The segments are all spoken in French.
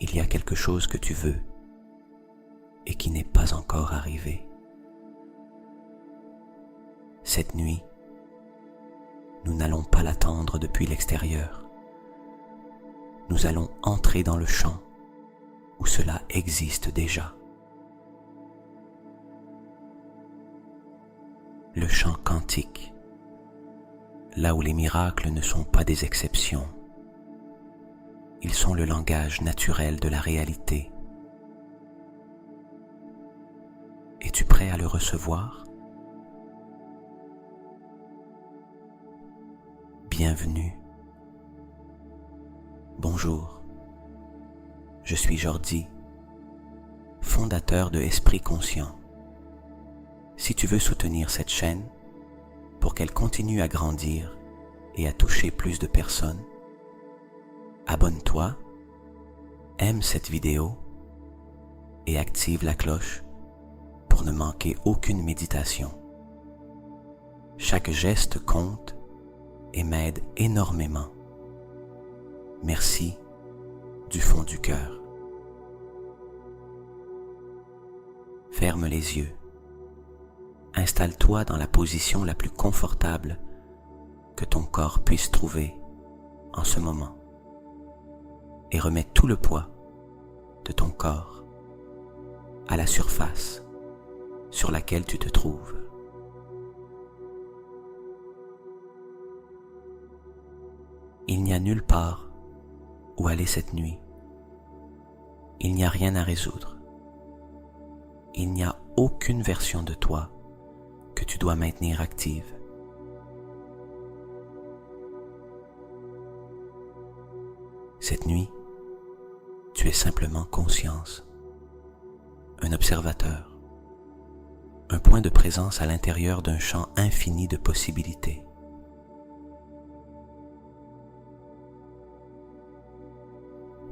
il y a quelque chose que tu veux et qui n'est pas encore arrivé. Cette nuit, nous n'allons pas l'attendre depuis l'extérieur. Nous allons entrer dans le champ où cela existe déjà. Le champ quantique, là où les miracles ne sont pas des exceptions. Ils sont le langage naturel de la réalité. Es-tu prêt à le recevoir? Bienvenue. Bonjour. Je suis Jordi, fondateur de Esprit Conscient. Si tu veux soutenir cette chaîne pour qu'elle continue à grandir et à toucher plus de personnes, abonne-toi, aime cette vidéo et active la cloche pour ne manquer aucune méditation. Chaque geste compte et m'aide énormément. Merci du fond du cœur. Ferme les yeux. Installe-toi dans la position la plus confortable que ton corps puisse trouver en ce moment et remets tout le poids de ton corps à la surface sur laquelle tu te trouves. Il n'y a nulle part où aller cette nuit. Il n'y a rien à résoudre. Il n'y a aucune version de toi que tu dois maintenir active. Cette nuit, tu es simplement conscience, un observateur, un point de présence à l'intérieur d'un champ infini de possibilités.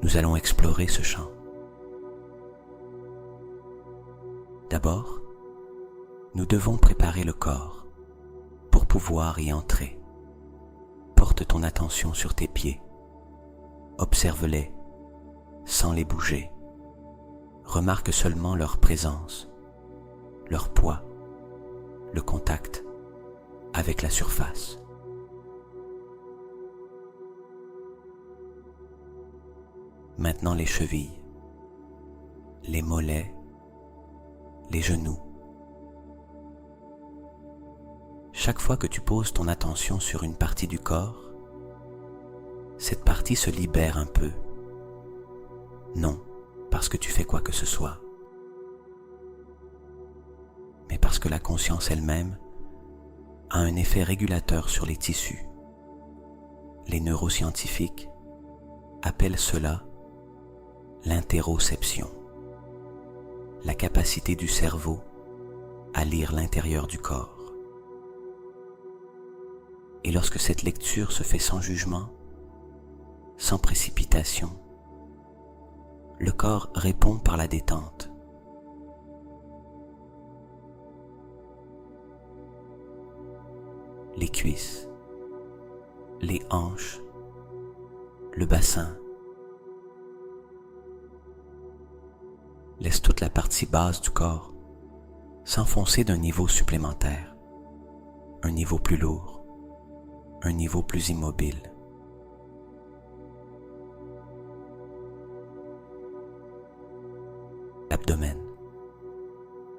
Nous allons explorer ce champ. D'abord, nous devons préparer le corps pour pouvoir y entrer. Porte ton attention sur tes pieds. Observe-les sans les bouger. Remarque seulement leur présence, leur poids, le contact avec la surface. Maintenant les chevilles, les mollets, les genoux. Chaque fois que tu poses ton attention sur une partie du corps, cette partie se libère un peu. Non parce que tu fais quoi que ce soit, mais parce que la conscience elle-même a un effet régulateur sur les tissus. Les neuroscientifiques appellent cela l'interoception, la capacité du cerveau à lire l'intérieur du corps. Et lorsque cette lecture se fait sans jugement, sans précipitation, le corps répond par la détente. Les cuisses, les hanches, le bassin. Laisse toute la partie basse du corps s'enfoncer d'un niveau supplémentaire, un niveau plus lourd, un niveau plus immobile. L'abdomen.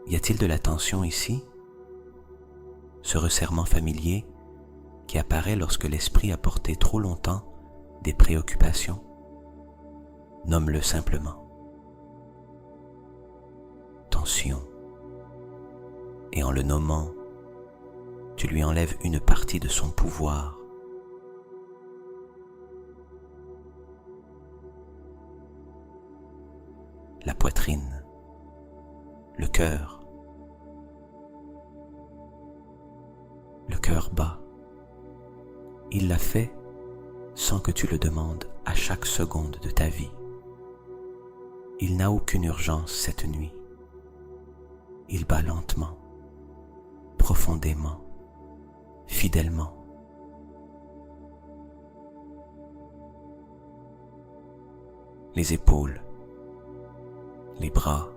Y a-t-il de la tension ici? Ce resserrement familier qui apparaît lorsque l'esprit a porté trop longtemps des préoccupations? Nomme-le simplement. Tension. Et en le nommant, tu lui enlèves une partie de son pouvoir. La poitrine, le cœur bat. Il l'a fait sans que tu le demandes à chaque seconde de ta vie. Il n'a aucune urgence cette nuit. Il bat lentement, profondément, fidèlement. Les épaules, les bras,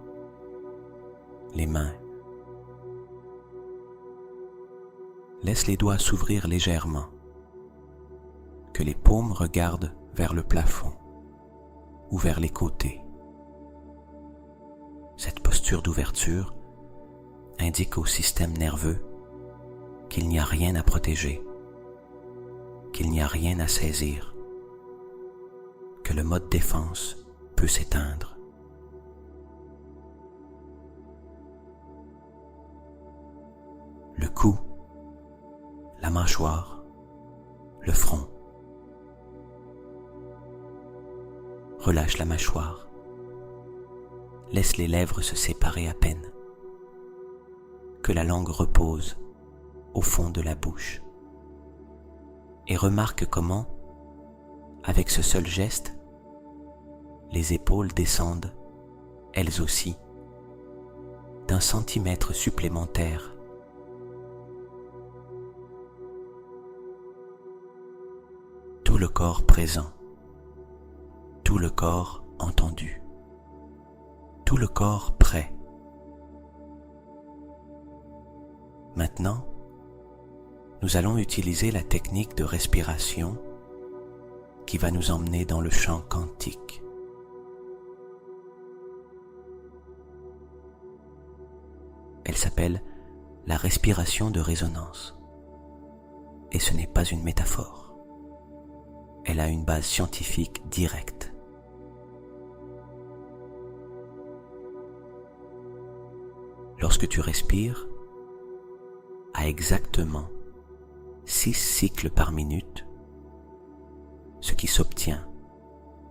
les mains. Laisse les doigts s'ouvrir légèrement, que les paumes regardent vers le plafond ou vers les côtés. Cette posture d'ouverture indique au système nerveux qu'il n'y a rien à protéger, qu'il n'y a rien à saisir, que le mode défense peut s'éteindre. Le cou, la mâchoire, le front. Relâche la mâchoire. Laisse les lèvres se séparer à peine. Que la langue repose au fond de la bouche. Et remarque comment, avec ce seul geste, les épaules descendent, elles aussi, d'1 centimètre supplémentaire. Tout le corps présent, tout le corps entendu, tout le corps prêt. Maintenant, nous allons utiliser la technique de respiration qui va nous emmener dans le champ quantique. Elle s'appelle la respiration de résonance. Et ce n'est pas une métaphore. Elle a une base scientifique directe. Lorsque tu respires, à exactement 6 cycles par minute, ce qui s'obtient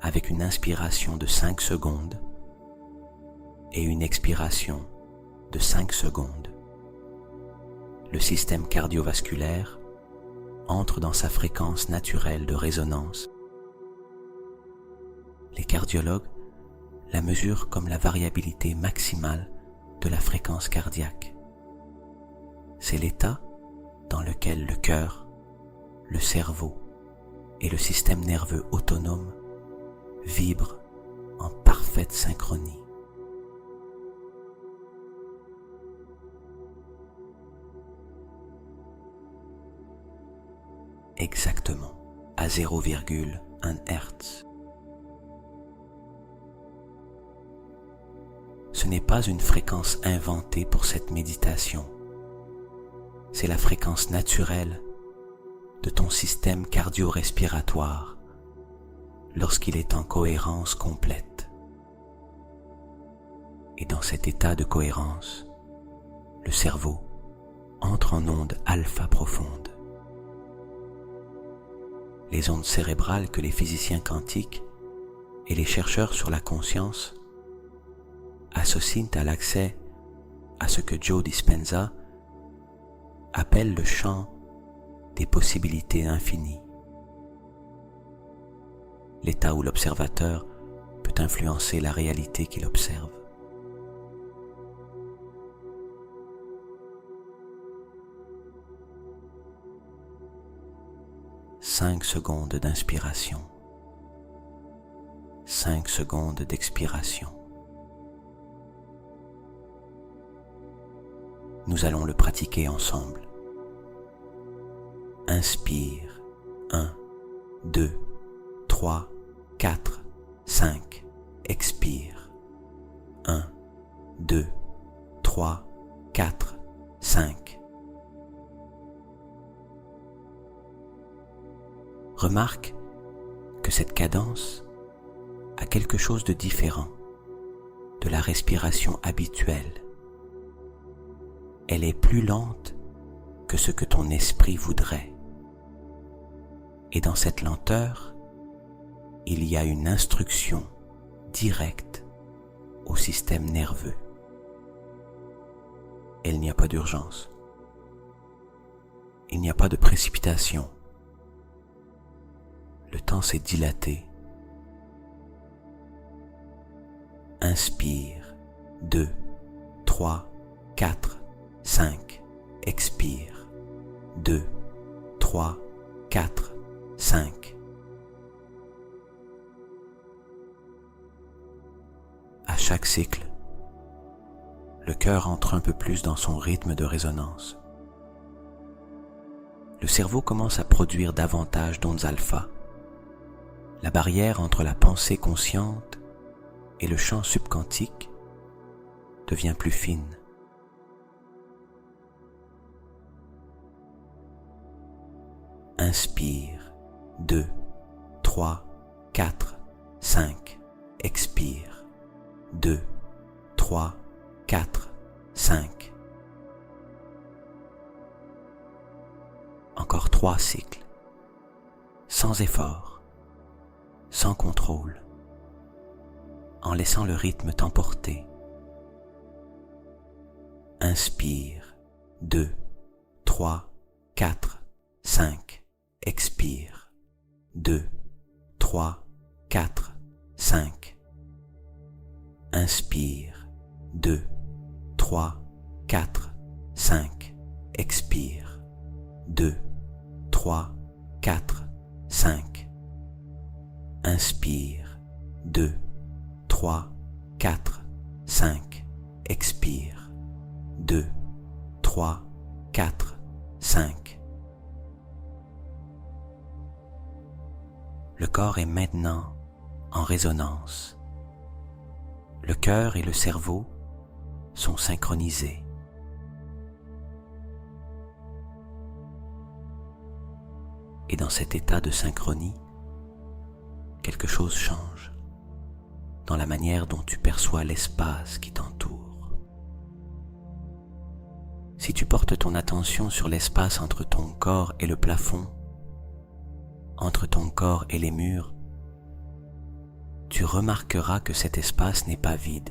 avec une inspiration de 5 secondes et une expiration de 5 secondes, le système cardiovasculaire entre dans sa fréquence naturelle de résonance. Les cardiologues la mesurent comme la variabilité maximale de la fréquence cardiaque. C'est l'état dans lequel le cœur, le cerveau et le système nerveux autonome vibrent en parfaite synchronie. Exactement à 0,1 Hz. Ce n'est pas une fréquence inventée pour cette méditation. C'est la fréquence naturelle de ton système cardio-respiratoire lorsqu'il est en cohérence complète. Et dans cet état de cohérence, le cerveau entre en onde alpha profonde. Les ondes cérébrales que les physiciens quantiques et les chercheurs sur la conscience associent à l'accès à ce que Joe Dispenza appelle le champ des possibilités infinies. L'état où l'observateur peut influencer la réalité qu'il observe. Cinq secondes d'inspiration, 5 secondes d'expiration. Nous allons le pratiquer ensemble. Inspire, 1, 2, 3, 4, 5. Expire, 1, 2, 3, 4, 5. Remarque que cette cadence a quelque chose de différent de la respiration habituelle. Elle est plus lente que ce que ton esprit voudrait. Et dans cette lenteur, il y a une instruction directe au système nerveux. Il n'y a pas d'urgence. Il n'y a pas de précipitation. Le temps s'est dilaté. Inspire, 2, 3, 4, 5. Expire, 2, 3, 4, 5. À chaque cycle, le cœur entre un peu plus dans son rythme de résonance. Le cerveau commence à produire davantage d'ondes alpha. La barrière entre la pensée consciente et le champ subquantique devient plus fine. Inspire, 2, 3, 4, 5. Expire, 2, 3, 4, 5. Encore 3 cycles, sans effort, sans contrôle, en laissant le rythme t'emporter. Inspire, 2, 3, 4, 5. Expire, 2, 3, 4, 5. Inspire, 2, 3, 4, 5. Expire, 2, 3, 4, 5. Inspire, 2, 3, 4, 5. Expire, 2, 3, 4, 5. Le corps est maintenant en résonance. Le cœur et le cerveau sont synchronisés. Et dans cet état de synchronie, quelque chose change dans la manière dont tu perçois l'espace qui t'entoure. Si tu portes ton attention sur l'espace entre ton corps et le plafond, entre ton corps et les murs, tu remarqueras que cet espace n'est pas vide.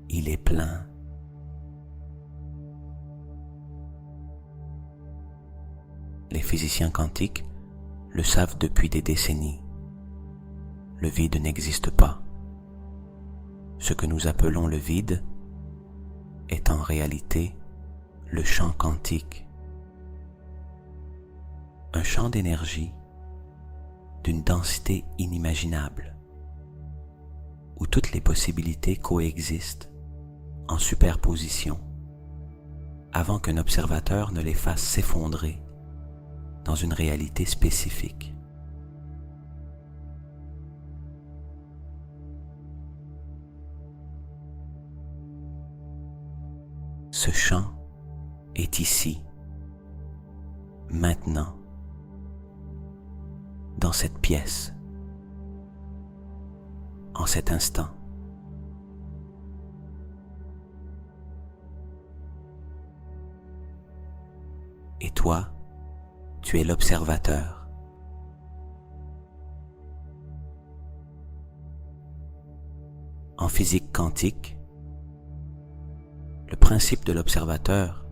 Il est plein. Les physiciens quantiques le savent depuis des décennies. Le vide n'existe pas. Ce que nous appelons le vide est en réalité le champ quantique. Un champ d'énergie d'une densité inimaginable, où toutes les possibilités coexistent en superposition, avant qu'un observateur ne les fasse s'effondrer dans une réalité spécifique. Ce champ est ici, maintenant, dans cette pièce, en cet instant. Et toi, tu es l'observateur. En physique quantique, le principe de l'observateur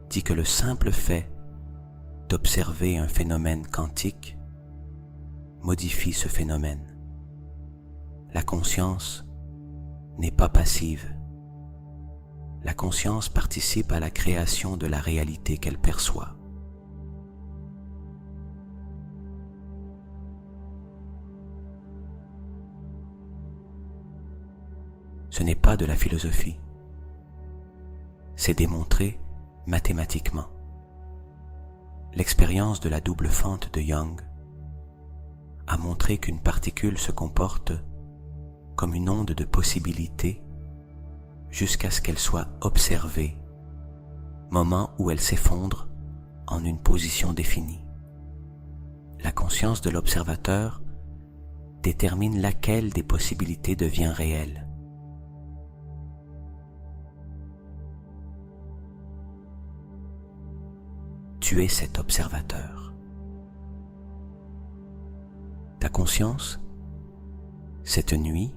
dit que le simple fait d'observer un phénomène quantique modifie ce phénomène. La conscience n'est pas passive. La conscience participe à la création de la réalité qu'elle perçoit. Ce n'est pas de la philosophie. C'est démontré mathématiquement. L'expérience de la double fente de Young a montré qu'une particule se comporte comme une onde de possibilité jusqu'à ce qu'elle soit observée, moment où elle s'effondre en une position définie. La conscience de l'observateur détermine laquelle des possibilités devient réelle. Tu es cet observateur. Ta conscience, cette nuit,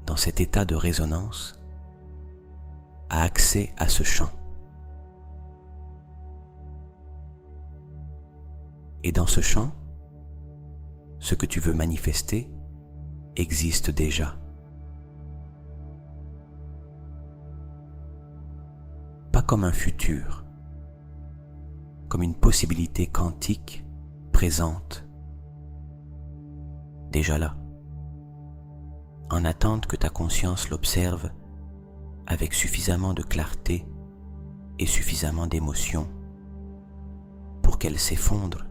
dans cet état de résonance, a accès à ce champ. Et dans ce champ, ce que tu veux manifester existe déjà. Pas comme un futur, comme une possibilité quantique présente, déjà là, en attente que ta conscience l'observe avec suffisamment de clarté et suffisamment d'émotion pour qu'elle s'effondre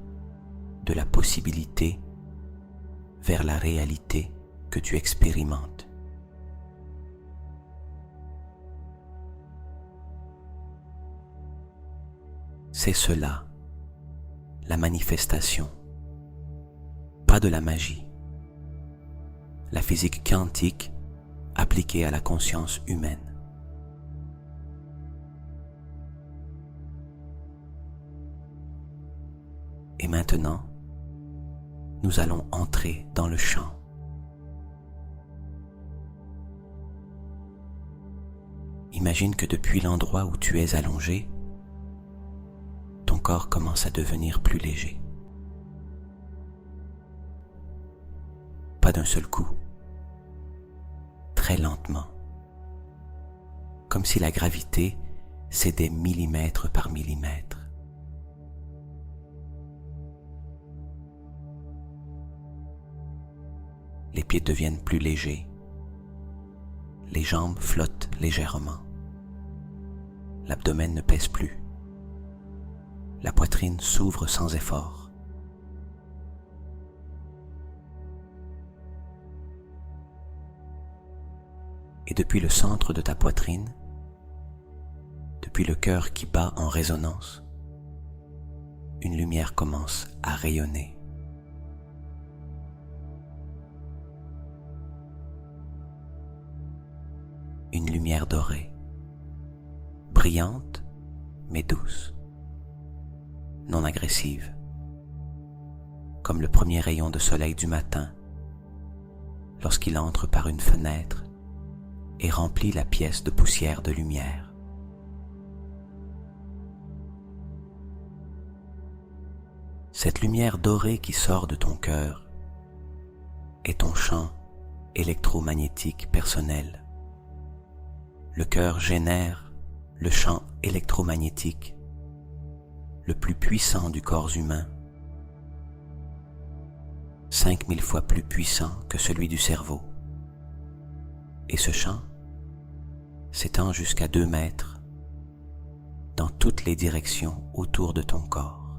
de la possibilité vers la réalité que tu expérimentes. C'est cela, la manifestation, pas de la magie, la physique quantique appliquée à la conscience humaine. Et maintenant, nous allons entrer dans le champ. Imagine que depuis l'endroit où tu es allongé, ton corps commence à devenir plus léger. Pas d'un seul coup, très lentement, comme si la gravité cédait millimètre par millimètre. Les pieds deviennent plus légers, les jambes flottent légèrement, l'abdomen ne pèse plus, la poitrine s'ouvre sans effort. Et depuis le centre de ta poitrine, depuis le cœur qui bat en résonance, une lumière commence à rayonner. Une lumière dorée, brillante mais douce, non agressive, comme le premier rayon de soleil du matin lorsqu'il entre par une fenêtre et remplit la pièce de poussière de lumière. Cette lumière dorée qui sort de ton cœur est ton champ électromagnétique personnel. Le cœur génère le champ électromagnétique le plus puissant du corps humain, 5000 fois plus puissant que celui du cerveau. Et ce champ s'étend jusqu'à 2 mètres dans toutes les directions autour de ton corps.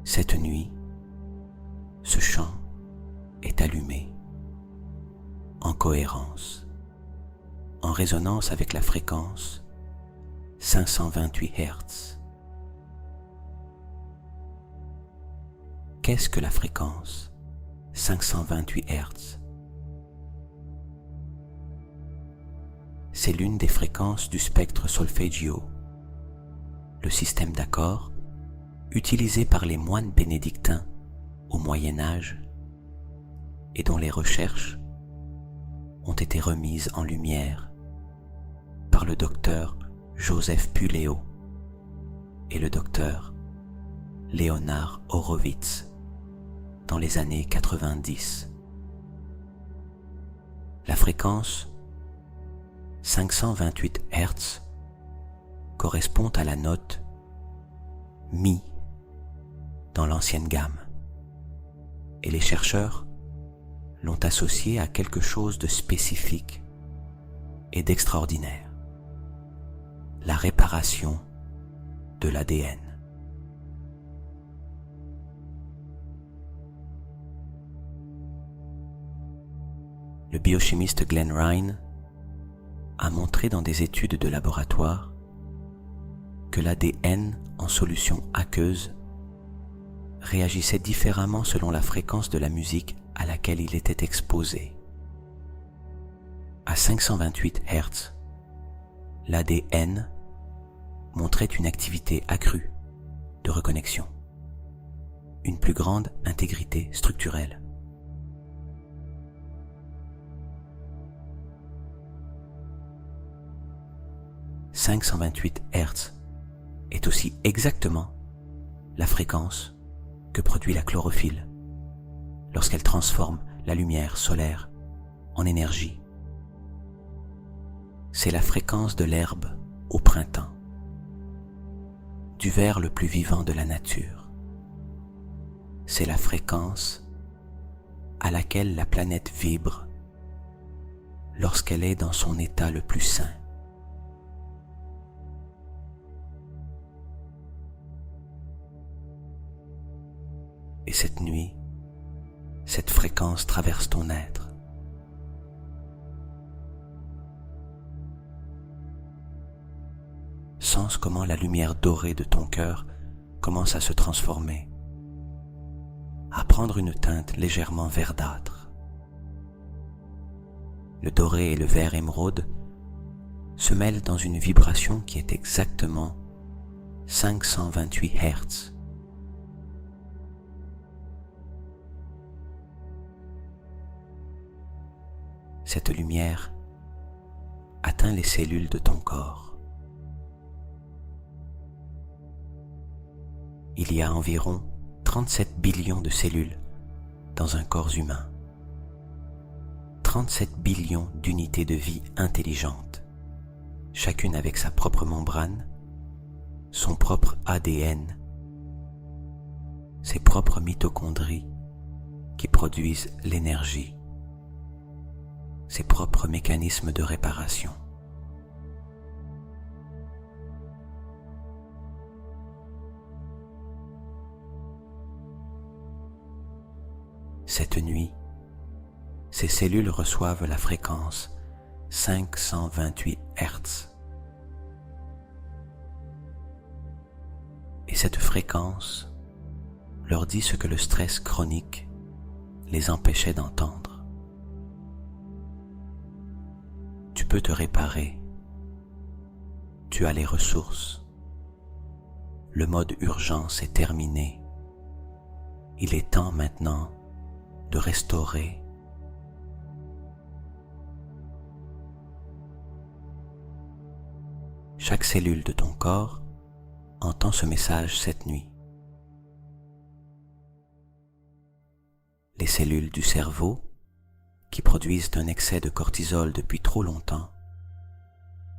Cette nuit, ce champ est allumé, en cohérence, en résonance avec la fréquence 528 Hz. Qu'est-ce que la fréquence 528 Hz? C'est l'une des fréquences du spectre solfeggio, le système d'accords utilisé par les moines bénédictins au Moyen Âge et dont les recherches ont été remises en lumière par le docteur Joseph Puleo et le docteur Leonard Horowitz dans les années 90. La fréquence 528 Hz correspond à la note Mi dans l'ancienne gamme. Et les chercheurs l'ont associé à quelque chose de spécifique et d'extraordinaire, la réparation de l'ADN. Le biochimiste Glenn Ryan a montré dans des études de laboratoire que l'ADN en solution aqueuse réagissait différemment selon la fréquence de la musique à laquelle il était exposé. À 528 Hz, l'ADN montrait une activité accrue de reconnexion, une plus grande intégrité structurelle. « 528 Hz est aussi exactement la fréquence que produit la chlorophylle lorsqu'elle transforme la lumière solaire en énergie. c'est la fréquence de l'herbe au printemps, du ver le plus vivant de la nature. C'est la fréquence à laquelle la planète vibre lorsqu'elle est dans son état le plus sain. Et cette nuit, cette fréquence traverse ton être. Sens comment la lumière dorée de ton cœur commence à se transformer, à prendre une teinte légèrement verdâtre. Le doré et le vert émeraude se mêlent dans une vibration qui est exactement 528 Hz. Cette lumière atteint les cellules de ton corps. Il y a environ 37 billions de cellules dans un corps humain. 37 billions d'unités de vie intelligentes, chacune avec sa propre membrane, son propre ADN, ses propres mitochondries qui produisent l'énergie, ses propres mécanismes de réparation. Cette nuit, ces cellules reçoivent la fréquence 528 Hz. Et cette fréquence leur dit ce que le stress chronique les empêchait d'entendre. Tu peux te réparer. Tu as les ressources. Le mode urgence est terminé. Il est temps maintenant de restaurer. Chaque cellule de ton corps entend ce message cette nuit. Les cellules du cerveau, qui produisent un excès de cortisol depuis trop longtemps,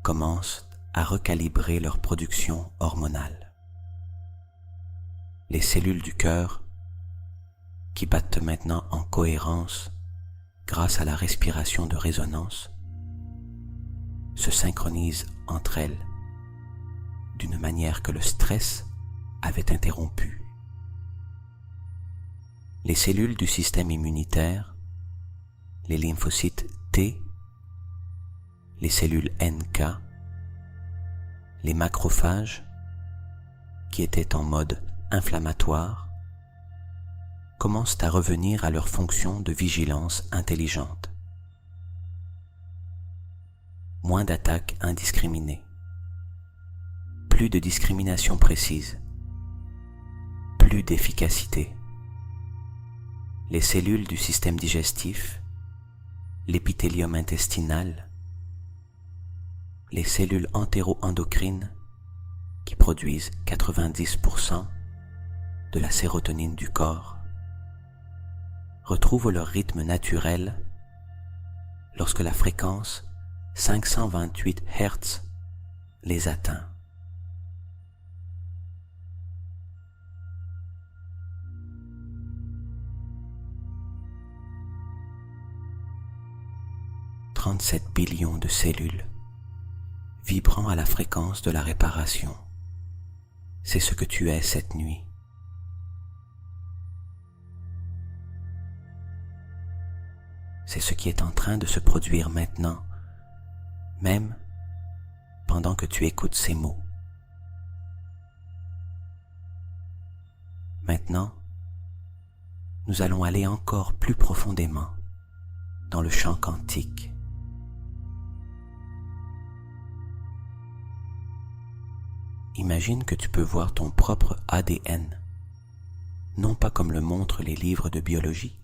commencent à recalibrer leur production hormonale. Les cellules du cœur, qui battent maintenant en cohérence grâce à la respiration de résonance, se synchronisent entre elles d'une manière que le stress avait interrompu. Les cellules du système immunitaire, les lymphocytes T, les cellules NK, les macrophages, qui étaient en mode inflammatoire, commencent à revenir à leur fonction de vigilance intelligente. Moins d'attaques indiscriminées, plus de discrimination précise, plus d'efficacité. Les cellules du système digestif, l'épithélium intestinal, les cellules entéro-endocrines qui produisent 90% de la sérotonine du corps, retrouvent leur rythme naturel lorsque la fréquence 528 Hz les atteint. « 37 billions de cellules vibrant à la fréquence de la réparation. C'est ce que tu es cette nuit. C'est ce qui est en train de se produire maintenant, même pendant que tu écoutes ces mots. Maintenant, nous allons aller encore plus profondément dans le champ quantique. Imagine que tu peux voir ton propre ADN, non pas comme le montrent les livres de biologie,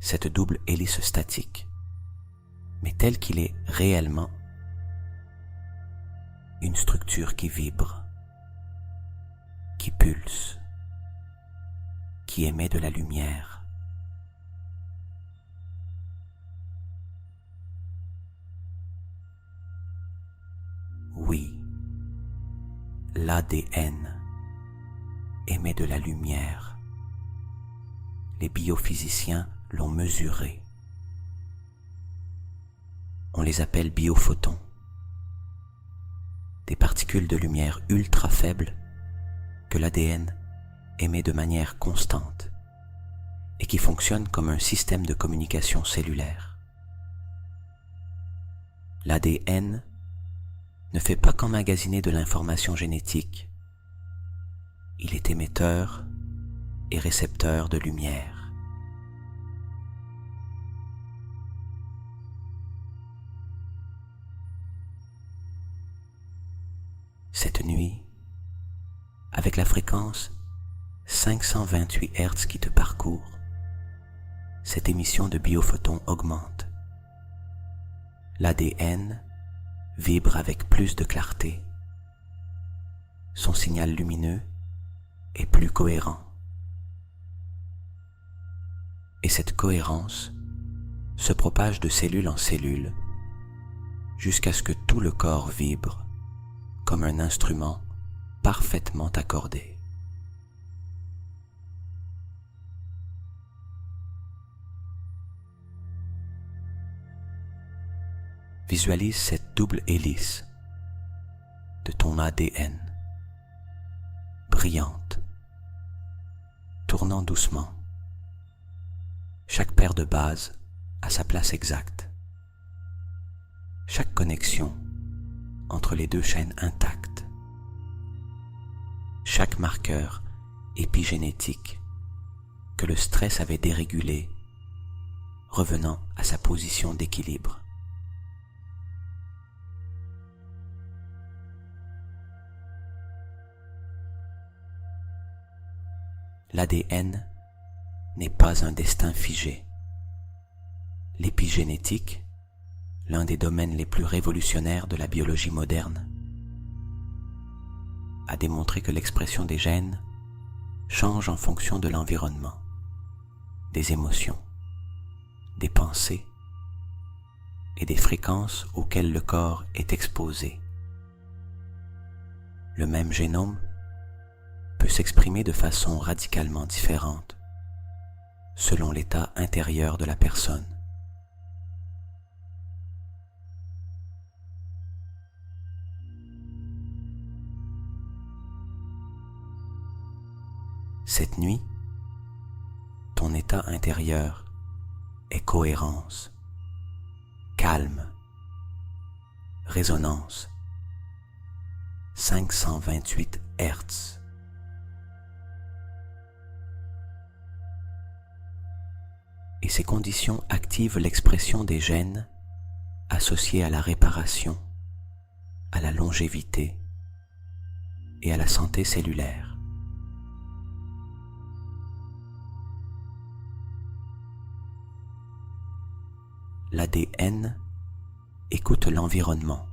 cette double hélice statique, mais tel qu'il est réellement, une structure qui vibre, qui pulse, qui émet de la lumière. l'ADN émet de la lumière. Les biophysiciens l'ont mesuré. On les appelle biophotons. Des particules de lumière ultra faibles que l'ADN émet de manière constante et qui fonctionnent comme un système de communication cellulaire. L'ADN ne fait pas qu'emmagasiner de l'information génétique. Il est émetteur et récepteur de lumière. Cette nuit, avec la fréquence 528 Hz qui te parcourt, cette émission de biophotons augmente. L'ADN vibre avec plus de clarté. Son signal lumineux est plus cohérent. Et cette cohérence se propage de cellule en cellule jusqu'à ce que tout le corps vibre comme un instrument parfaitement accordé. Visualise cette double hélice de ton ADN, brillante, tournant doucement, chaque paire de bases à sa place exacte, chaque connexion entre les deux chaînes intactes, chaque marqueur épigénétique que le stress avait dérégulé, revenant à sa position d'équilibre. L'ADN n'est pas un destin figé. L'épigénétique, l'un des domaines les plus révolutionnaires de la biologie moderne, a démontré que l'expression des gènes change en fonction de l'environnement, des émotions, des pensées et des fréquences auxquelles le corps est exposé. Le même génome peut s'exprimer de façon radicalement différente selon l'état intérieur de la personne. Cette nuit, ton état intérieur est cohérence, calme, résonance, 528 Hz. Et ces conditions activent l'expression des gènes associés à la réparation, à la longévité et à la santé cellulaire. L'ADN écoute l'environnement.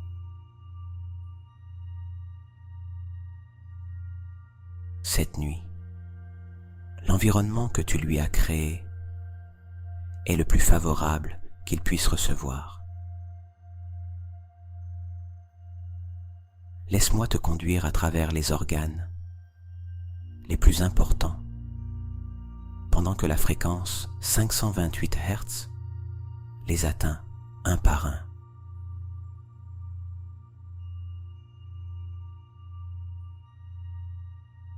Cette nuit, l'environnement que tu lui as créé est le plus favorable qu'il puisse recevoir. Laisse-moi te conduire à travers les organes les plus importants pendant que la fréquence 528 Hz les atteint un par un.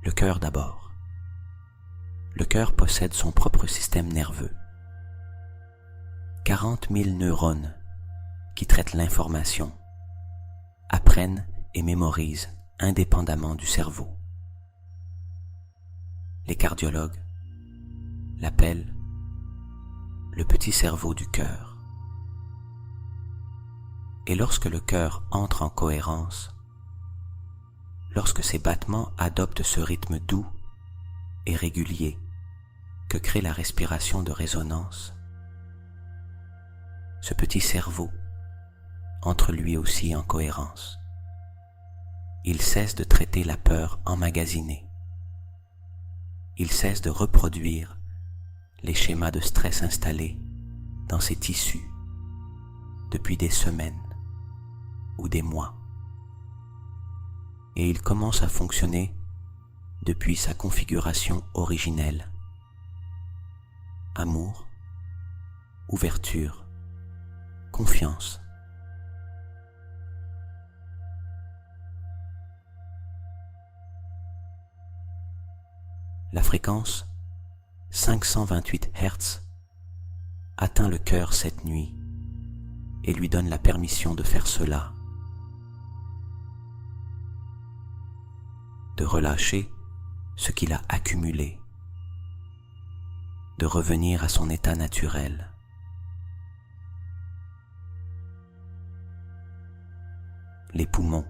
Le cœur d'abord. Le cœur possède son propre système nerveux. 40 000 neurones qui traitent l'information, apprennent et mémorisent indépendamment du cerveau. Les cardiologues l'appellent le petit cerveau du cœur. Et lorsque le cœur entre en cohérence, lorsque ses battements adoptent ce rythme doux et régulier que crée la respiration de résonance, ce petit cerveau entre lui aussi en cohérence. Il cesse de traiter la peur emmagasinée. Il cesse de reproduire les schémas de stress installés dans ses tissus depuis des semaines ou des mois. et il commence à fonctionner depuis sa configuration originelle. Amour, ouverture, confiance. La fréquence 528 Hz atteint le cœur cette nuit et lui donne la permission de faire cela, de relâcher ce qu'il a accumulé, de revenir à son état naturel. Les poumons.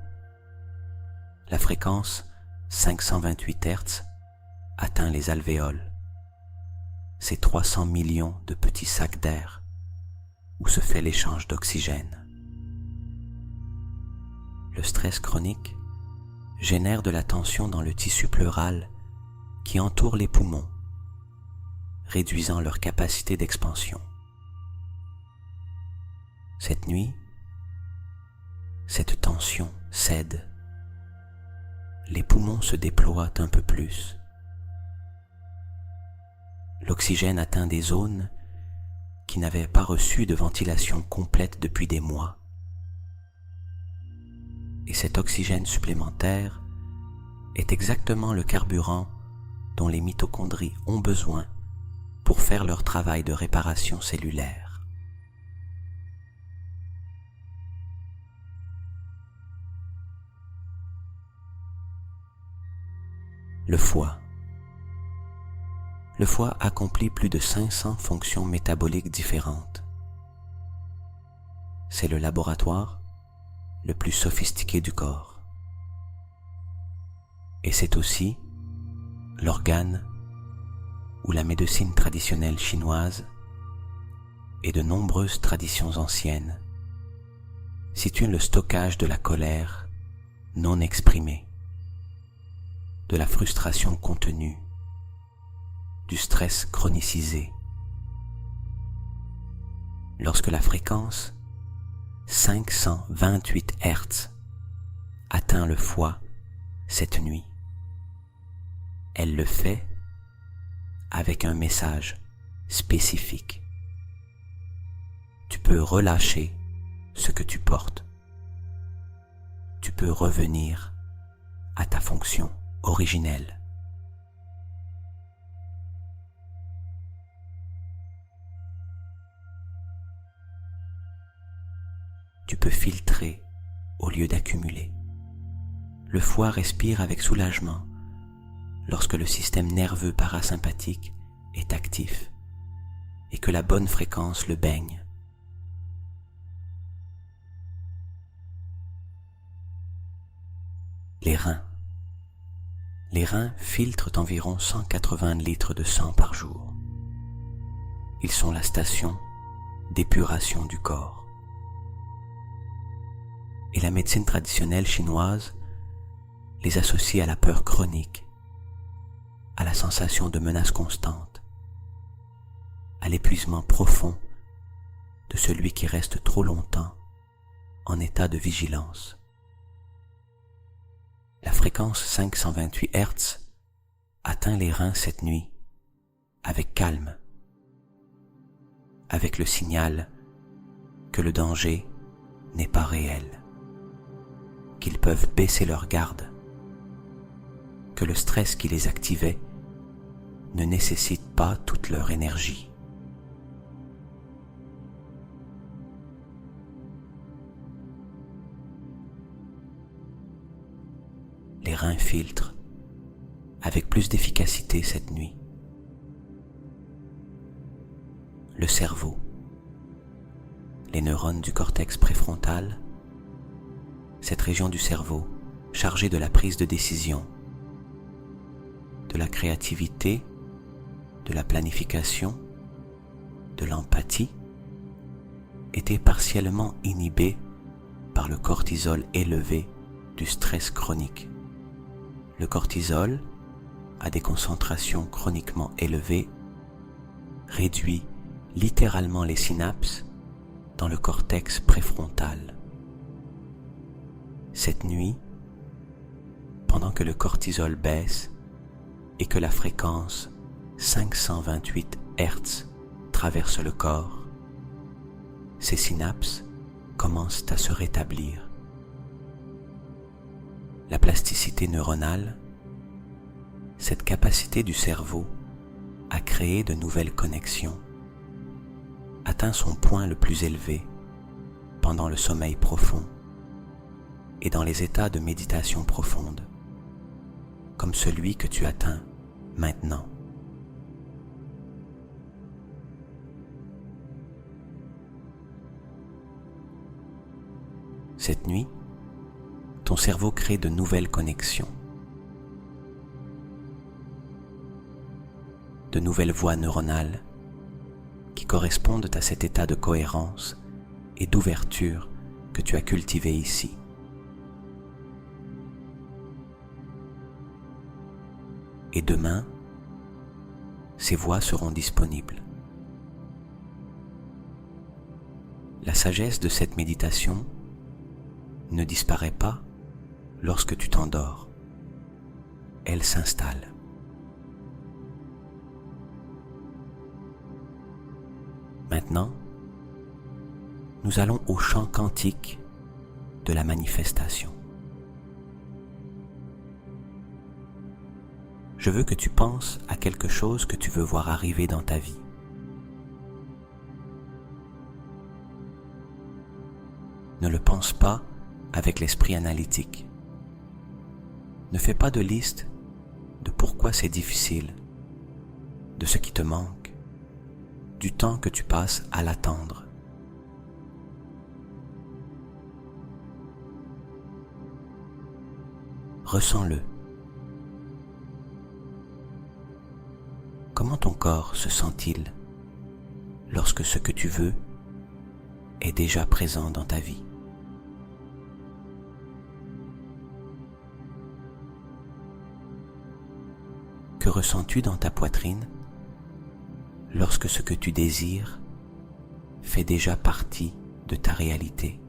La fréquence 528 Hz atteint les alvéoles, ces 300 millions de petits sacs d'air où se fait l'échange d'oxygène. Le stress chronique génère de la tension dans le tissu pleural qui entoure les poumons, réduisant leur capacité d'expansion. Cette nuit, cette tension cède. Les poumons se déploient un peu plus. L'oxygène atteint des zones qui n'avaient pas reçu de ventilation complète depuis des mois. Et cet oxygène supplémentaire est exactement le carburant dont les mitochondries ont besoin pour faire leur travail de réparation cellulaire. Le foie. Le foie accomplit plus de 500 fonctions métaboliques différentes. C'est le laboratoire le plus sophistiqué du corps. Et c'est aussi l'organe où la médecine traditionnelle chinoise et de nombreuses traditions anciennes situent le stockage de la colère non exprimée, de la frustration contenue, du stress chronicisé. Lorsque la fréquence 528 Hz atteint le foie cette nuit, elle le fait avec un message spécifique. Tu peux relâcher ce que tu portes. Tu peux revenir à ta fonction originelle. Tu peux filtrer au lieu d'accumuler. Le foie respire avec soulagement lorsque le système nerveux parasympathique est actif et que la bonne fréquence le baigne. Les reins. Les reins filtrent environ 180 litres de sang par jour. Ils sont la station d'épuration du corps. Et la médecine traditionnelle chinoise les associe à la peur chronique, à la sensation de menace constante, à l'épuisement profond de celui qui reste trop longtemps en état de vigilance. La fréquence 528 Hz atteint les reins cette nuit avec calme, avec le signal que le danger n'est pas réel, qu'ils peuvent baisser leur garde, que le stress qui les activait ne nécessite pas toute leur énergie. Les reins filtrent avec plus d'efficacité cette nuit. Le cerveau, les neurones du cortex préfrontal, cette région du cerveau chargée de la prise de décision, de la créativité, de la planification, de l'empathie, était partiellement inhibée par le cortisol élevé du stress chronique. Le cortisol, à des concentrations chroniquement élevées, réduit littéralement les synapses dans le cortex préfrontal. Cette nuit, pendant que le cortisol baisse et que la fréquence 528 Hz traverse le corps, ces synapses commencent à se rétablir. La plasticité neuronale, cette capacité du cerveau à créer de nouvelles connexions, atteint son point le plus élevé pendant le sommeil profond et dans les états de méditation profonde, comme celui que tu atteins maintenant. Cette nuit, ton cerveau crée de nouvelles connexions, de nouvelles voies neuronales qui correspondent à cet état de cohérence et d'ouverture que tu as cultivé ici. Et demain, ces voies seront disponibles. La sagesse de cette méditation ne disparaît pas lorsque tu t'endors. Elle s'installe. Maintenant, nous allons au champ quantique de la manifestation. Je veux que tu penses à quelque chose que tu veux voir arriver dans ta vie. Ne le pense pas avec l'esprit analytique. Ne fais pas de liste de pourquoi c'est difficile, de ce qui te manque, du temps que tu passes à l'attendre. Ressens-le. Comment ton corps se sent-il lorsque ce que tu veux est déjà présent dans ta vie? Que ressens-tu dans ta poitrine lorsque ce que tu désires fait déjà partie de ta réalité?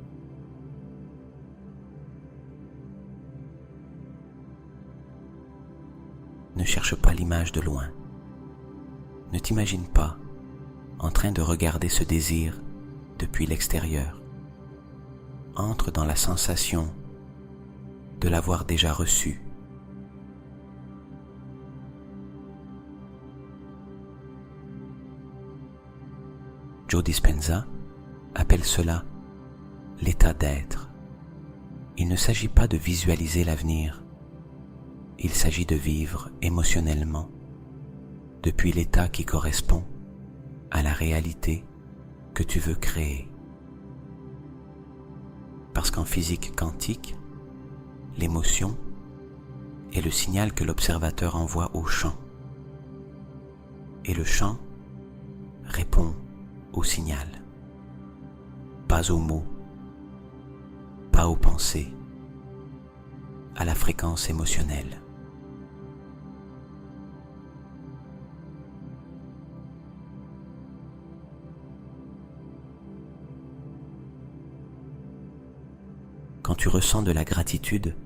Ne cherche pas l'image de loin. Ne t'imagine pas en train de regarder ce désir depuis l'extérieur. Entre dans la sensation de l'avoir déjà reçu. Joe Dispenza appelle cela l'état d'être. Il ne s'agit pas de visualiser l'avenir. Il s'agit de vivre émotionnellement depuis l'état qui correspond à la réalité que tu veux créer. Parce qu'en physique quantique, l'émotion est le signal que l'observateur envoie au champ. Et le champ répond au signal, pas aux mots, pas aux pensées, à la fréquence émotionnelle. Quand tu ressens de la gratitude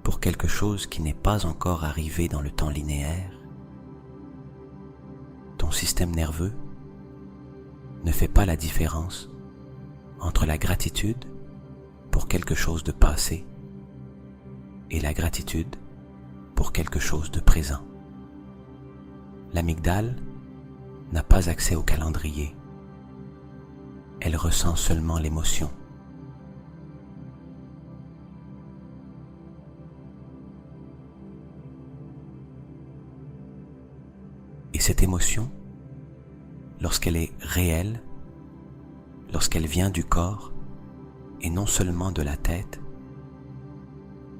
pour quelque chose qui n'est pas encore arrivé dans le temps linéaire, ton système nerveux ne fait pas la différence entre la gratitude pour quelque chose de passé et la gratitude pour quelque chose de présent. L'amygdale n'a pas accès au calendrier. Elle ressent seulement l'émotion. Et cette émotion, lorsqu'elle est réelle, lorsqu'elle vient du corps et non seulement de la tête,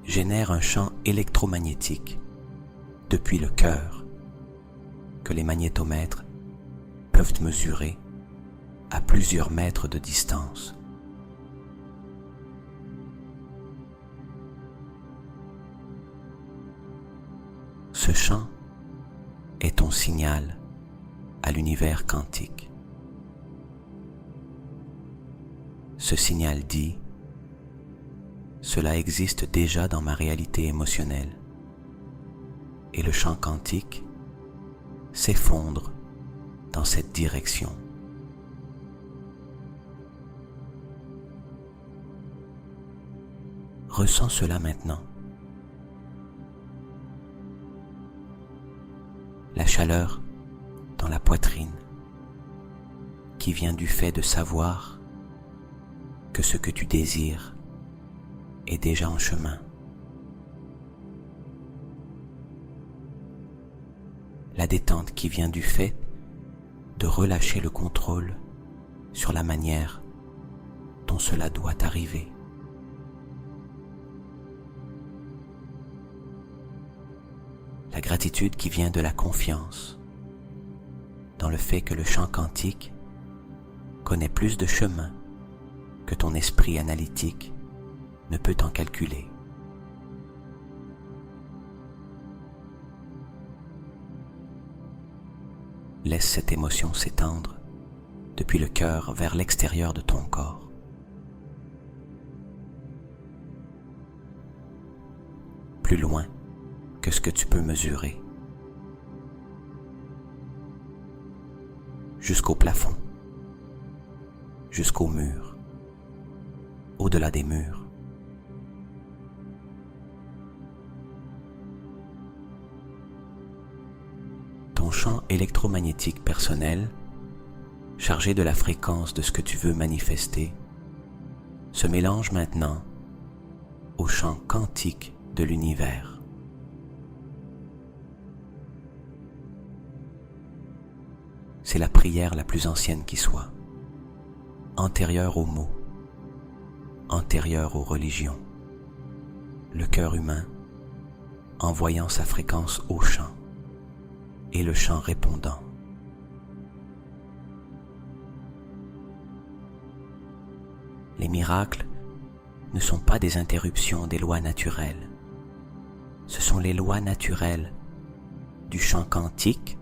génère un champ électromagnétique depuis le cœur que les magnétomètres peuvent mesurer à plusieurs mètres de distance. Ce champ est ton signal à l'univers quantique. Ce signal dit cela existe déjà dans ma réalité émotionnelle. Et le chant quantique s'effondre dans cette direction. Ressens cela maintenant. La chaleur dans la poitrine qui vient du fait de savoir que ce que tu désires est déjà en chemin. La détente qui vient du fait de relâcher le contrôle sur la manière dont cela doit arriver. La gratitude qui vient de la confiance dans le fait que le champ quantique connaît plus de chemin que ton esprit analytique ne peut en calculer. Laisse cette émotion s'étendre depuis le cœur vers l'extérieur de ton corps. Plus loin que ce que tu peux mesurer. Jusqu'au plafond, jusqu'au mur, au-delà des murs. Ton champ électromagnétique personnel, chargé de la fréquence de ce que tu veux manifester, se mélange maintenant au champ quantique de l'univers. C'est la prière la plus ancienne qui soit, antérieure aux mots, antérieure aux religions. Le cœur humain, envoyant sa fréquence au chant, et le chant répondant. Les miracles ne sont pas des interruptions des lois naturelles. Ce sont les lois naturelles du champ quantique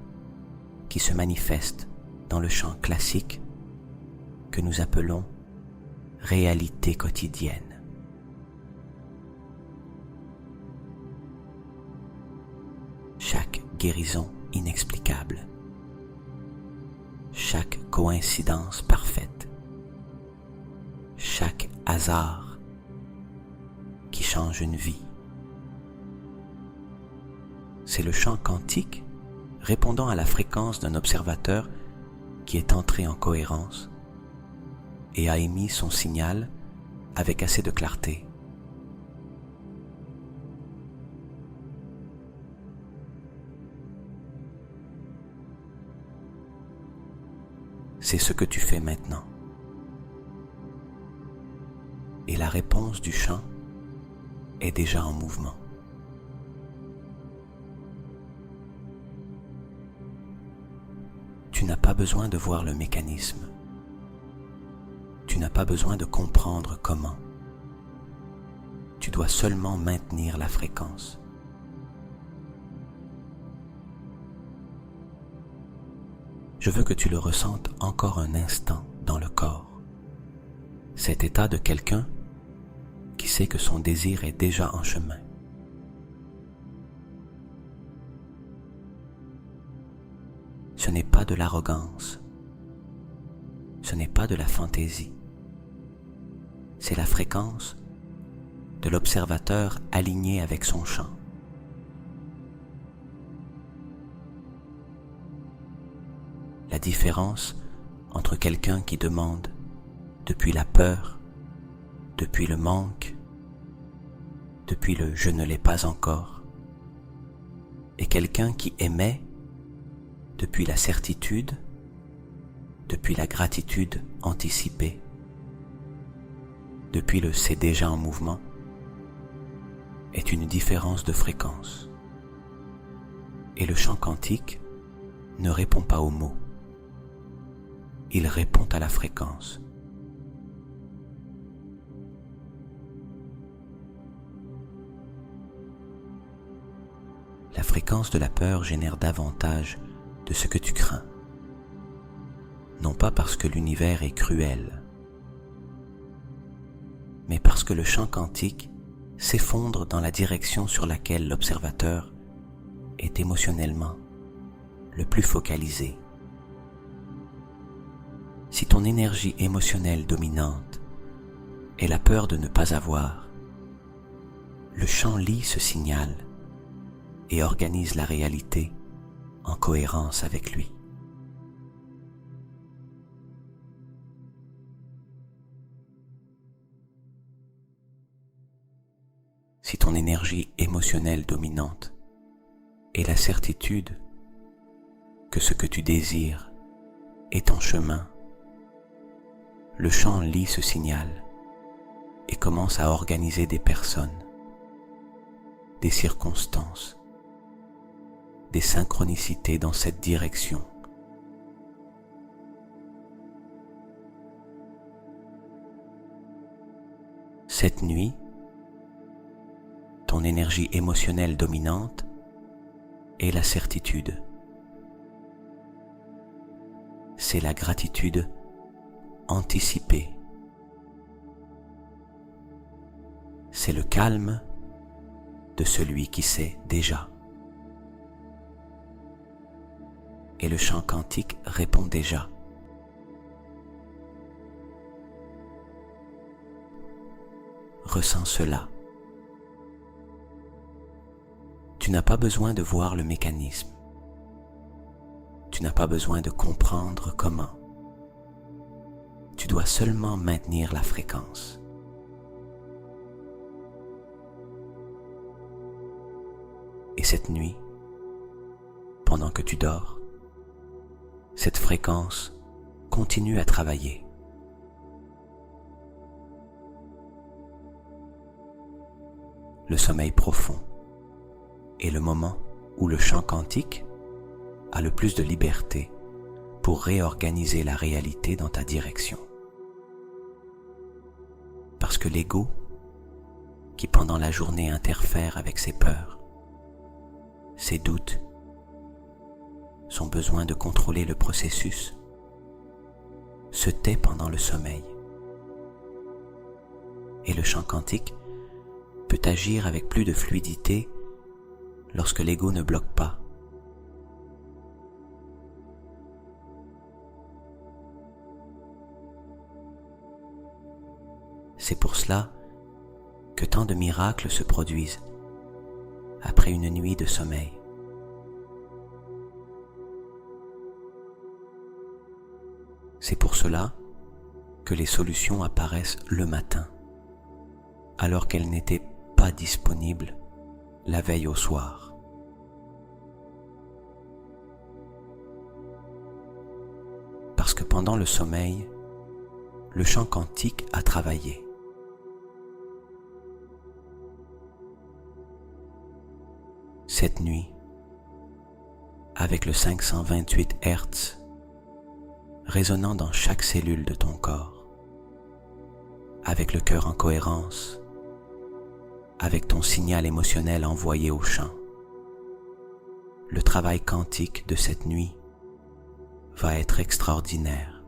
qui se manifestent dans le champ classique que nous appelons réalité quotidienne. Chaque guérison inexplicable, chaque coïncidence parfaite, chaque hasard qui change une vie. C'est le champ quantique répondant à la fréquence d'un observateur qui est entré en cohérence et a émis son signal avec assez de clarté. C'est ce que tu fais maintenant. Et la réponse du chant est déjà en mouvement. Tu n'as pas besoin de voir le mécanisme. Tu n'as pas besoin de comprendre comment. Tu dois seulement maintenir la fréquence. Je veux que tu le ressentes encore un instant dans le corps. Cet état de quelqu'un qui sait que son désir est déjà en chemin. Ce n'est pas de l'arrogance, ce n'est pas de la fantaisie, c'est la fréquence de l'observateur aligné avec son champ. La différence entre quelqu'un qui demande depuis la peur, depuis le manque, depuis le « je ne l'ai pas encore » et quelqu'un qui émet depuis la certitude, depuis la gratitude anticipée, depuis le « c'est déjà en mouvement » est une différence de fréquence. Et le champ quantique ne répond pas aux mots, il répond à la fréquence. La fréquence de la peur génère davantage de ce que tu crains, non pas parce que l'univers est cruel, mais parce que le champ quantique s'effondre dans la direction sur laquelle l'observateur est émotionnellement le plus focalisé. Si ton énergie émotionnelle dominante est la peur de ne pas avoir, le champ lit ce signal et organise la réalité en cohérence avec lui. Si ton énergie émotionnelle dominante est la certitude que ce que tu désires est en chemin, le champ lit ce signal et commence à organiser des personnes, des circonstances, des synchronicités dans cette direction. Cette nuit, ton énergie émotionnelle dominante est la certitude. C'est la gratitude anticipée. C'est le calme de celui qui sait déjà. Et le chant quantique répond déjà. Ressens cela. Tu n'as pas besoin de voir le mécanisme. Tu n'as pas besoin de comprendre comment. Tu dois seulement maintenir la fréquence. Et cette nuit, pendant que tu dors, cette fréquence continue à travailler. Le sommeil profond est le moment où le champ quantique a le plus de liberté pour réorganiser la réalité dans ta direction. Parce que l'ego, qui pendant la journée interfère avec ses peurs, ses doutes, son besoin de contrôler le processus, se tait pendant le sommeil. Et le champ quantique peut agir avec plus de fluidité lorsque l'ego ne bloque pas. C'est pour cela que tant de miracles se produisent après une nuit de sommeil. C'est pour cela que les solutions apparaissent le matin, alors qu'elles n'étaient pas disponibles la veille au soir. Parce que pendant le sommeil, le champ quantique a travaillé. Cette nuit, avec le 528 Hz résonnant dans chaque cellule de ton corps, avec le cœur en cohérence, avec ton signal émotionnel envoyé au champ, le travail quantique de cette nuit va être extraordinaire.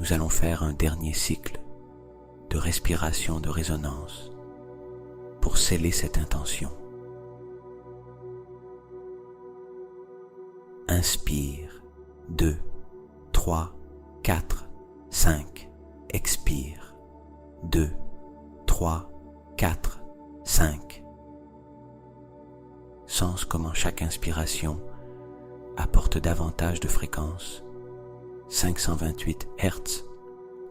Nous allons faire un dernier cycle de respiration de résonance pour sceller cette intention. Inspire, 2, 3, 4, 5. Expire, 2, 3, 4, 5. Sens comment chaque inspiration apporte davantage de fréquence, 528 Hz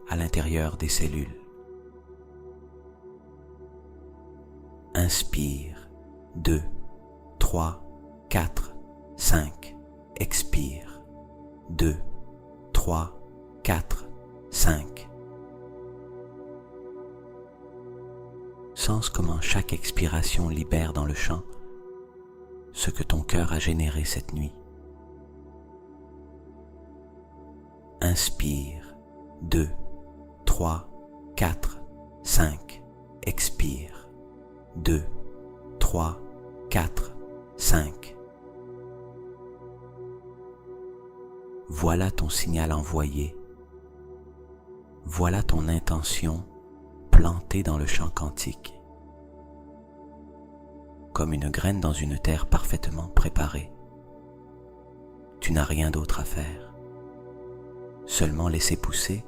à l'intérieur des cellules. Inspire, 2, 3, 4, 5. Expire, 2, 3, 4, 5. Sens comment chaque expiration libère dans le champ ce que ton cœur a généré cette nuit. Inspire, 2, 3, 4, 5. Expire, 2, 3, 4, 5. Voilà ton signal envoyé voilà ton intention plantée dans le champ quantique, comme une graine dans une terre parfaitement préparée. Tu n'as rien d'autre à faire, seulement laisser pousser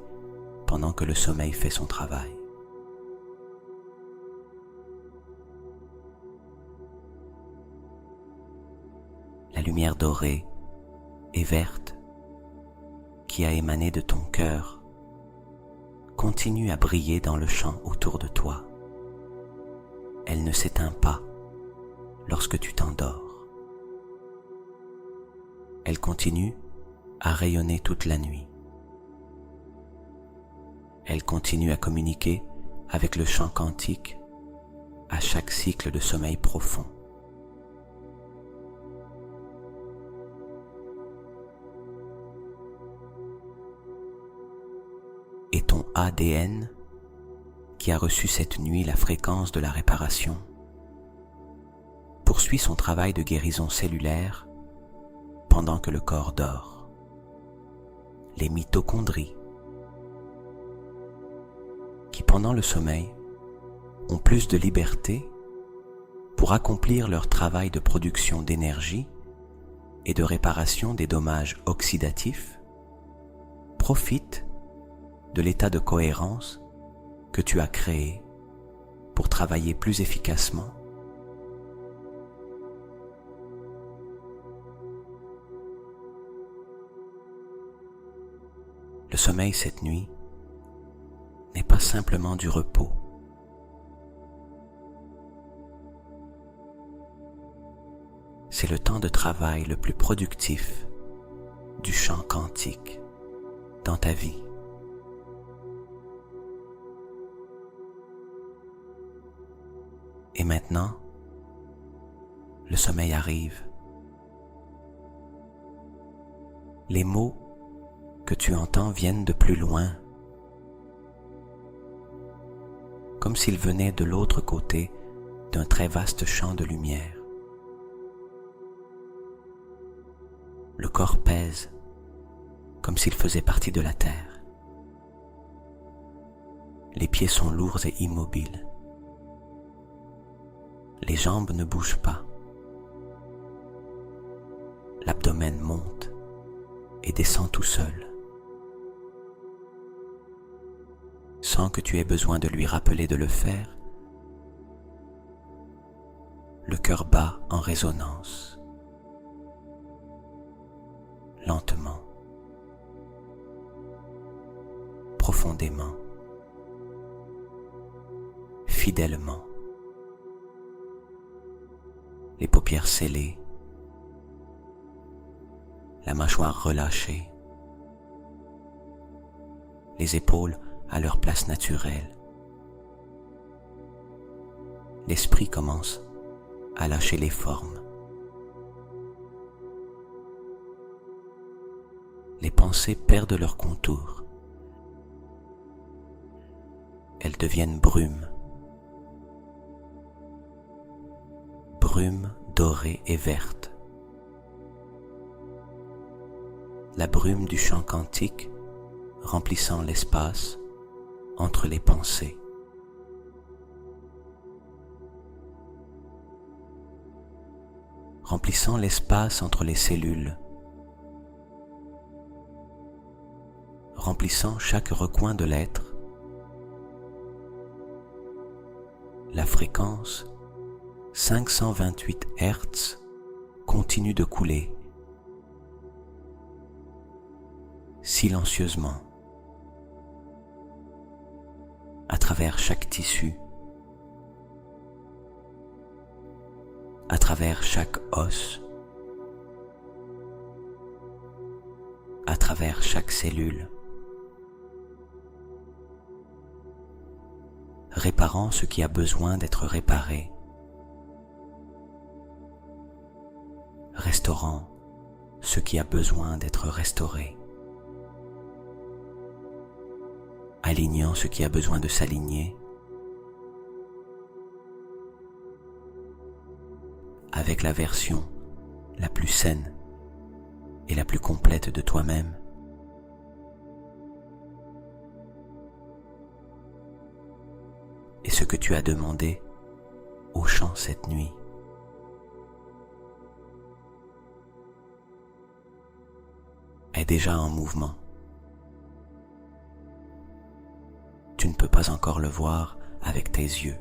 pendant que le sommeil fait son travail. La lumière dorée et verte qui a émané de ton cœur continue à briller dans le champ autour de toi. Elle ne s'éteint pas lorsque tu t'endors. Elle continue à rayonner toute la nuit. Elle continue à communiquer avec le champ quantique à chaque cycle de sommeil profond. Et ton ADN, qui a reçu cette nuit la fréquence de la réparation, poursuit son travail de guérison cellulaire pendant que le corps dort. Les mitochondries, qui pendant le sommeil ont plus de liberté pour accomplir leur travail de production d'énergie et de réparation des dommages oxydatifs, profitent de l'état de cohérence que tu as créé pour travailler plus efficacement. Le sommeil cette nuit n'est pas simplement du repos. C'est le temps de travail le plus productif du champ quantique dans ta vie. Et maintenant, le sommeil arrive. Les mots que tu entends viennent de plus loin, comme s'ils venaient de l'autre côté d'un très vaste champ de lumière. Le corps pèse, comme s'il faisait partie de la terre. Les pieds sont lourds et immobiles. Les jambes ne bougent pas. L'abdomen monte et descend tout seul, sans que tu aies besoin de lui rappeler de le faire. Le cœur bat en résonance, lentement, profondément, fidèlement. Les paupières scellées, la mâchoire relâchée, les épaules à leur place naturelle. L'esprit commence à lâcher les formes. Les pensées perdent leur contour. Elles deviennent brume. Brume dorée et verte. La brume du champ quantique remplissant l'espace entre les pensées. Remplissant l'espace entre les cellules. Remplissant chaque recoin de l'être. La fréquence 528 Hz continue de couler, silencieusement, à travers chaque tissu, à travers chaque os, à travers chaque cellule, réparant ce qui a besoin d'être réparé, restaurant ce qui a besoin d'être restauré, alignant ce qui a besoin de s'aligner, avec la version la plus saine et la plus complète de toi-même. ce que tu as demandé au chant cette nuit est déjà en mouvement. Tu ne peux pas encore le voir avec tes yeux,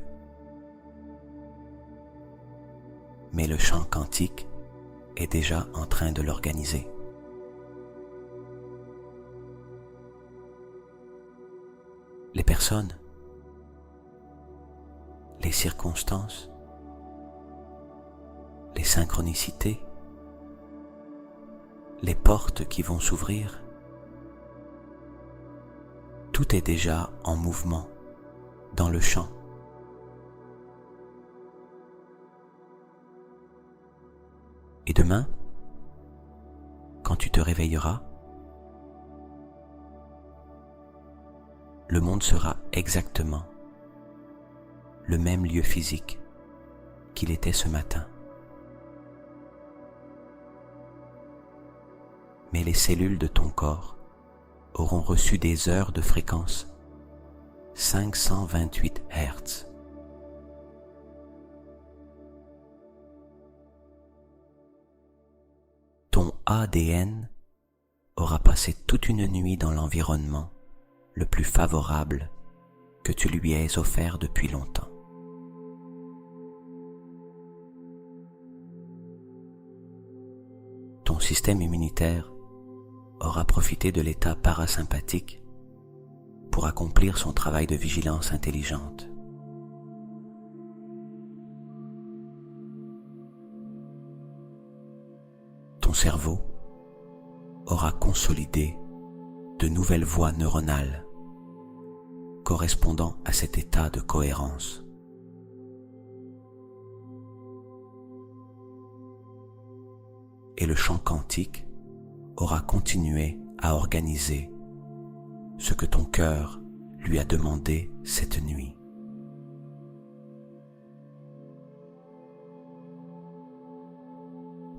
mais le chant quantique est déjà en train de l'organiser. Les personnes, les circonstances, les synchronicités, les portes qui vont s'ouvrir, tout est déjà en mouvement dans le champ. Et demain, quand tu te réveilleras, le monde sera exactement le même lieu physique qu'il était ce matin. Mais les cellules de ton corps auront reçu des heures de fréquence 528 Hz. Ton ADN aura passé toute une nuit dans l'environnement le plus favorable que tu lui aies offert depuis longtemps. Ton système immunitaire aura profité de l'état parasympathique pour accomplir son travail de vigilance intelligente. Ton cerveau aura consolidé de nouvelles voies neuronales correspondant à cet état de cohérence. Et le champ quantique aura continué à organiser ce que ton cœur lui a demandé cette nuit.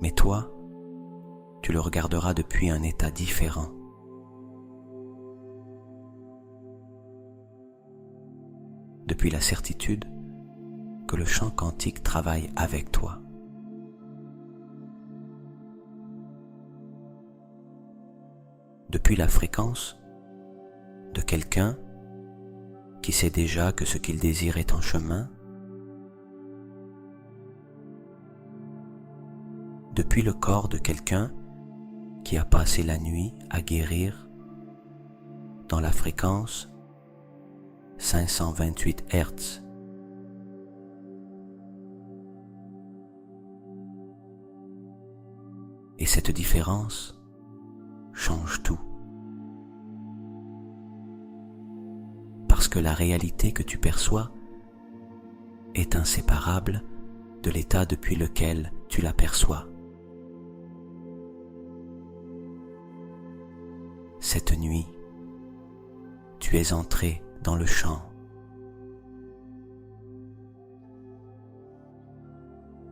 Mais toi, tu le regarderas depuis un état différent. Depuis la certitude que le champ quantique travaille avec toi. Depuis la fréquence de quelqu'un qui sait déjà que ce qu'il désire est en chemin. Depuis le corps de quelqu'un qui a passé la nuit à guérir dans la fréquence 528 Hz. Et cette différence change tout. Parce que la réalité que tu perçois est inséparable de l'état depuis lequel tu l'aperçois. Cette nuit, tu es entré dans le champ.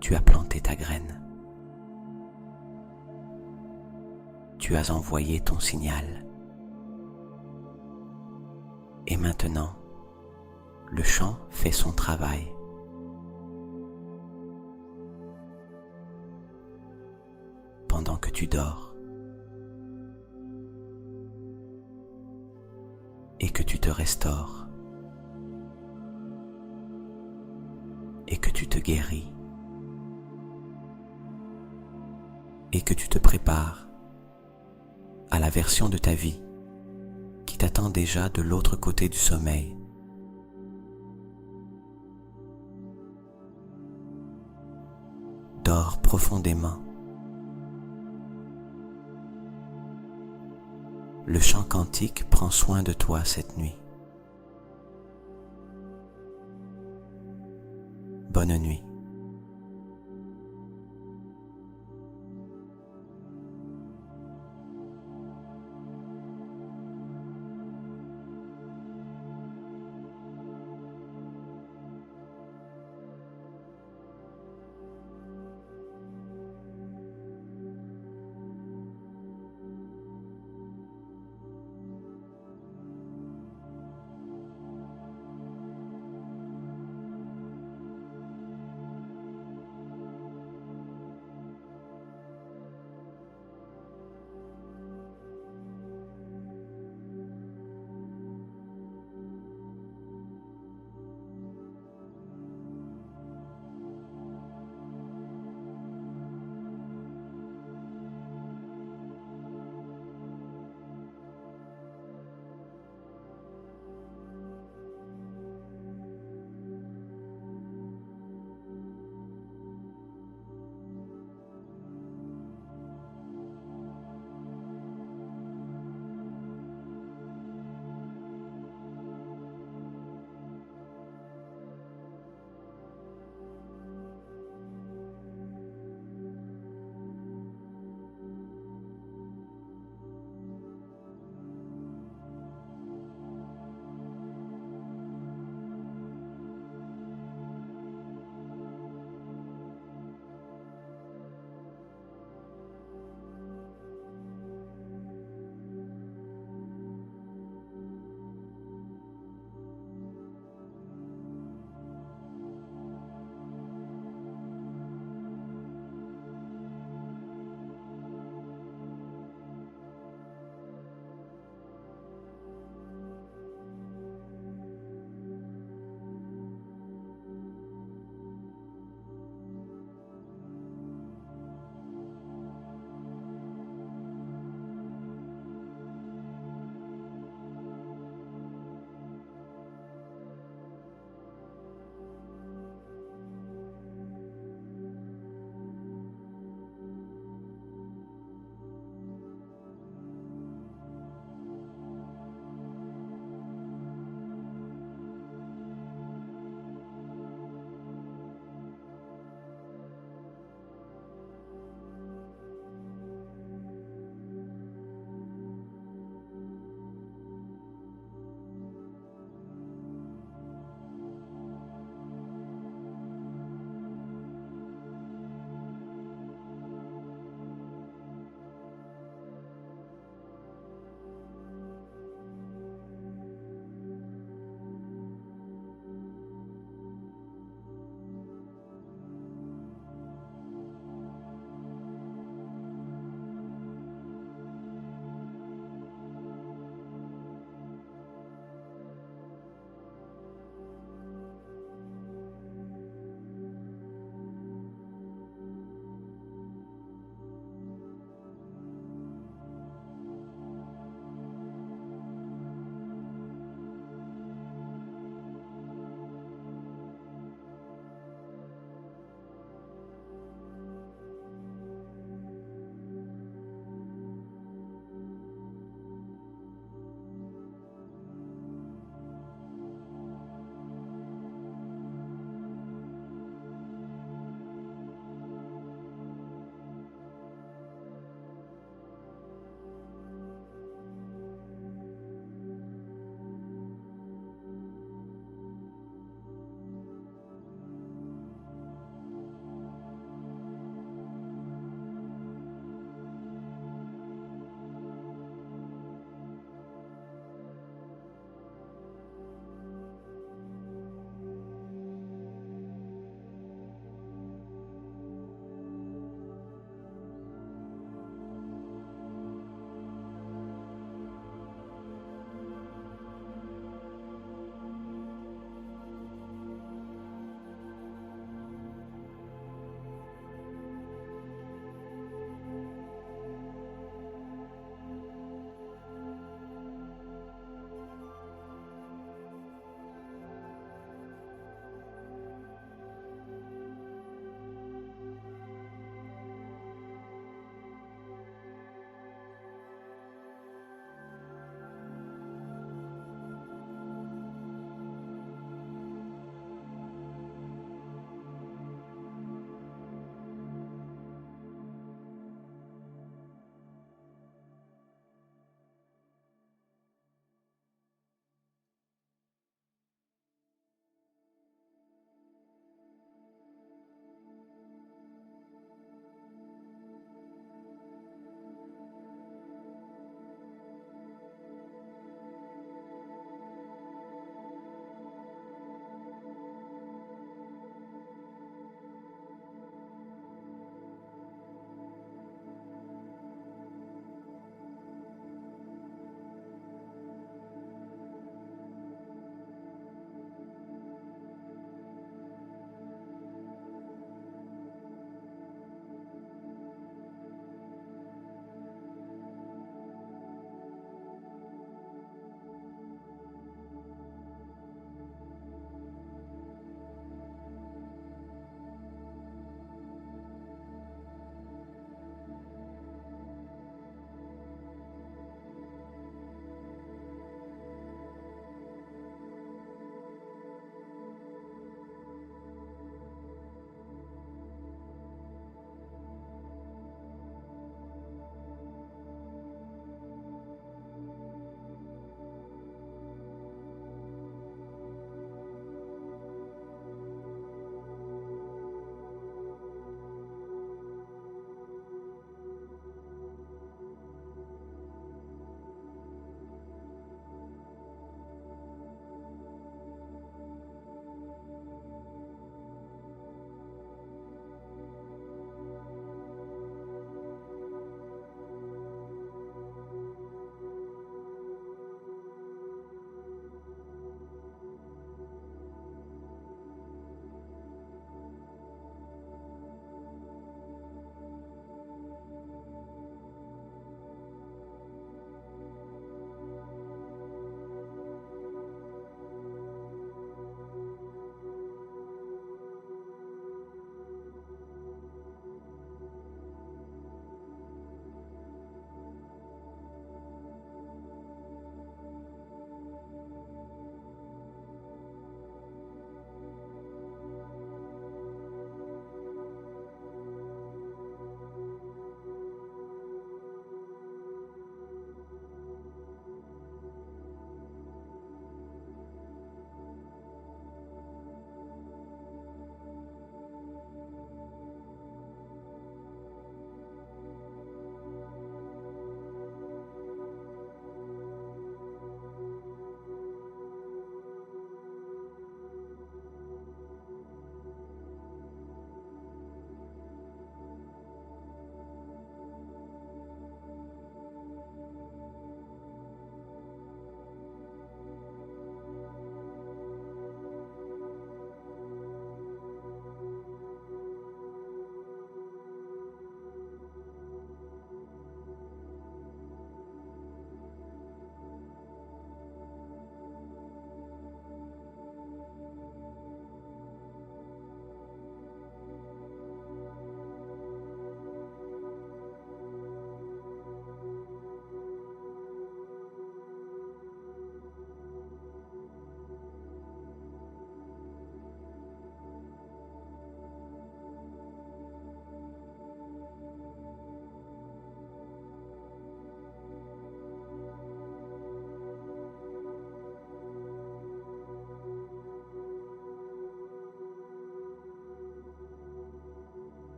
Tu as planté ta graine. Tu as envoyé ton signal. Et maintenant, le champ fait son travail. Pendant que tu dors. Et que tu te restaures. Et que tu te guéris. Et que tu te prépares à la version de ta vie qui t'attend déjà de l'autre côté du sommeil. Dors profondément. Le champ quantique prend soin de toi cette nuit. Bonne nuit.